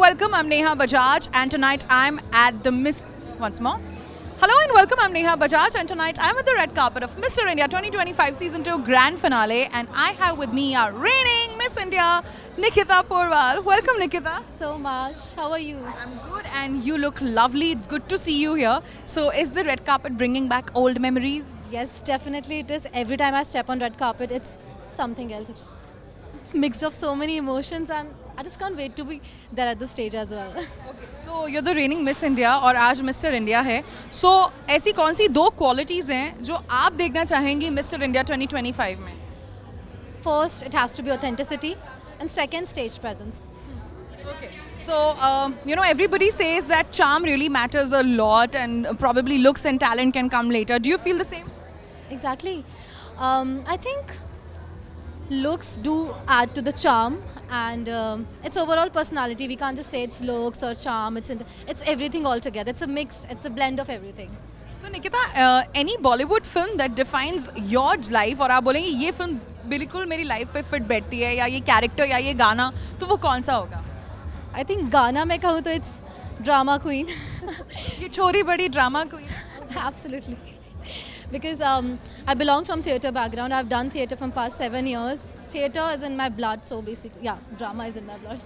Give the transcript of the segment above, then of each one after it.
welcome. I'm Neha Bajaj, and tonight I'm at the Miss. Once more. Hello and welcome. I'm Neha Bajaj, and tonight I'm at the red carpet of Mr. India 2025 Season 2 Grand Finale, and I have with me our reigning Miss India, Nikita Porwal. Welcome, Nikita. So much. How are you? I'm good, and you look lovely. It's good to see you here. So, is the red carpet bringing back old memories? Yes, definitely it is. Every time I step on red carpet, it's something else. It's mixed of so many emotions, and I just can't wait to be there at the stage as well. Okay, so you're the reigning Miss India और आज Mr. India है. So ऐसी कौन सी दो qualities हैं जो आप देखना चाहेंगी Mr. India 2025 में? First, it has to be authenticity, and second, stage presence. Okay. So, everybody says that charm really matters a lot and probably looks and talent can come later. Do you feel the same? Exactly. I think looks do add to the charm, and it's overall personality. We can't just say it's looks or charm. It's everything altogether. It's a mix. It's a blend of everything. So, Nikita, any Bollywood film that defines your life और आप बोलेंगे ये film बिल्कुल मेरी life पे fit बैठती है या ये character या ये गाना तो वो कौन सा होगा? I think गाना मैं कहूँ तो it's drama queen. ये छोरी बड़ी drama queen. Absolutely. Because I belong from theatre background. I've done theatre from past 7 years. Theatre is in my blood, so basically, yeah, drama is in my blood.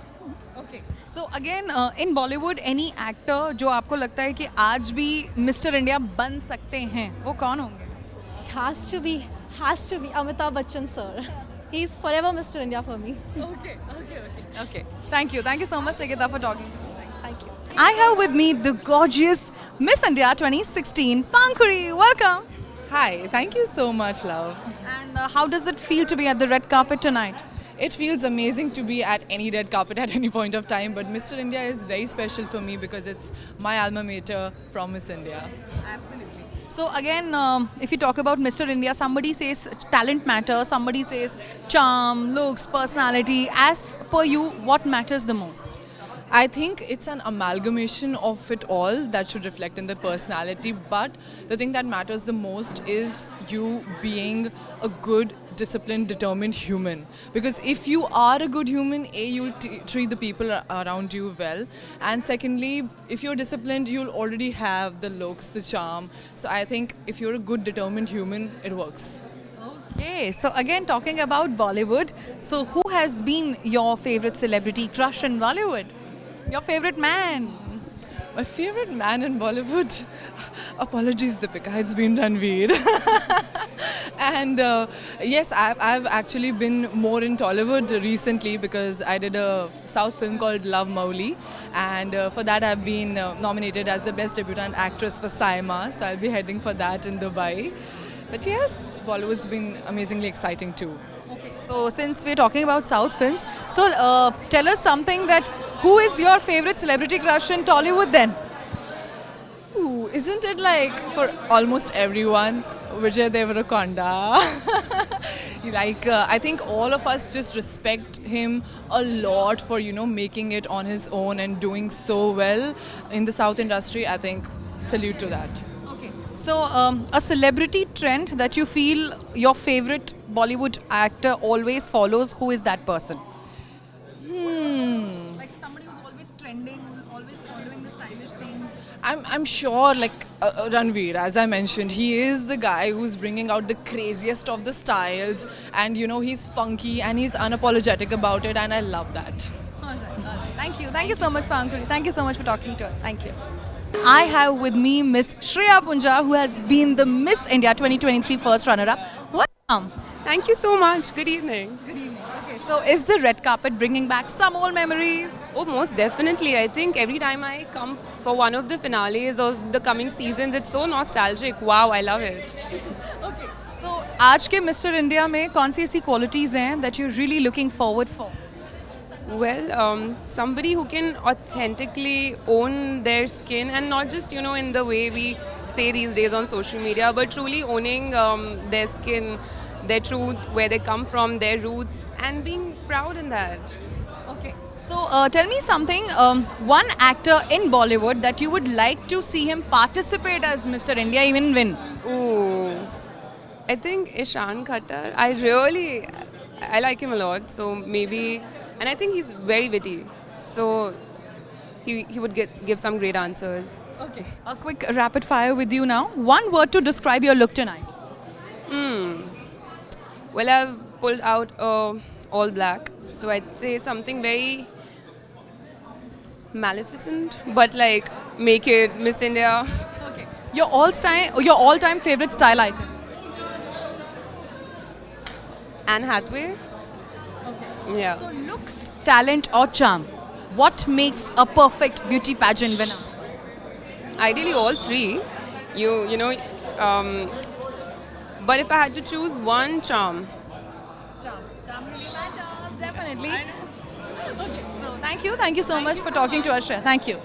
Okay. So again, in Bollywood, any actor जो आपको लगता है कि आज भी Mr. India बन सकते हैं, वो कौन होंगे? It has to be Amitabh Bachchan sir. He's forever Mr. India for me. Okay. Thank you so much, Nikita, for talking. Thank you. I have with me the gorgeous Miss India 2016, Pankuri. Welcome. Hi, thank you so much, love. And how does it feel to be at the red carpet tonight? It feels amazing to be at any red carpet at any point of time, but Mr. India is very special for me because it's my alma mater from Miss India. Absolutely. So again, if you talk about Mr. India, somebody says talent matters, somebody says charm, looks, personality. As per you, what matters the most? I think it's an amalgamation of it all that should reflect in the personality, but the thing that matters the most is you being a good, disciplined, determined human. Because if you are a good human, you'll treat the people around you well, and secondly, if you're disciplined, you'll already have the looks, the charm. So I think if you're a good, determined human, it works. Okay, so again talking about Bollywood, so who has been your favorite celebrity crush in Bollywood? Your favorite man? My favorite man in Bollywood, apologies Deepika, it's been Ranveer. And yes, I've actually been more in Tollywood recently because I did a South film called Love Mauli, and for that I've been nominated as the best debutante actress for SIMA, so I'll be heading for that in Dubai. But yes, Bollywood's been amazingly exciting too. Okay, so since we're talking about South films, so tell us something that who is your favorite celebrity crush in Tollywood then? Ooh, isn't it like for almost everyone, Vijay Deverakonda? I think all of us just respect him a lot for, making it on his own and doing so well in the South industry. I think salute to that. Okay, so a celebrity trend that you feel your favorite Bollywood actor always follows, who is that person? Like somebody who's always trending, always following the stylish things. I'm sure Ranveer, as I mentioned, he is the guy who's bringing out the craziest of the styles, and he's funky and he's unapologetic about it, and I love that. All right. Thank you so much, Pankuri. Thank you so much for talking to us. Thank you. I have with me Miss Shreya Punja, who has been the Miss India 2023 first runner-up. Welcome. Thank you so much. Good evening. Good evening. Okay, so is the red carpet bringing back some old memories? Oh, most definitely. I think every time I come for one of the finales of the coming seasons, it's so nostalgic. Wow, I love it. Okay, so आज के Mr. India में कौन सी ऐसी qualities हैं that you're really looking forward for? Well, somebody who can authentically own their skin, and not just, in the way we say these days on social media, but truly owning their skin, their truth, where they come from, their roots, and being proud in that. Okay. So tell me something, one actor in Bollywood that you would like to see him participate as Mr. India, even win? Ooh, I think Ishan Khattar. I like him a lot. So maybe, and I think he's very witty. So he would give some great answers. Okay. A quick rapid fire with you now. One word to describe your look tonight. Well, I've pulled out all black, so I'd say something very maleficent, but like make it Miss India. Okay. Your all-time favorite style icon. Anne Hathaway. Okay. Yeah. So looks, talent, or charm. What makes a perfect beauty pageant winner? Ideally, all three. You know. But if I had to choose one, charm. Charm really matters, definitely. Okay. So thank you so much for talking to us, Shreya. Thank you.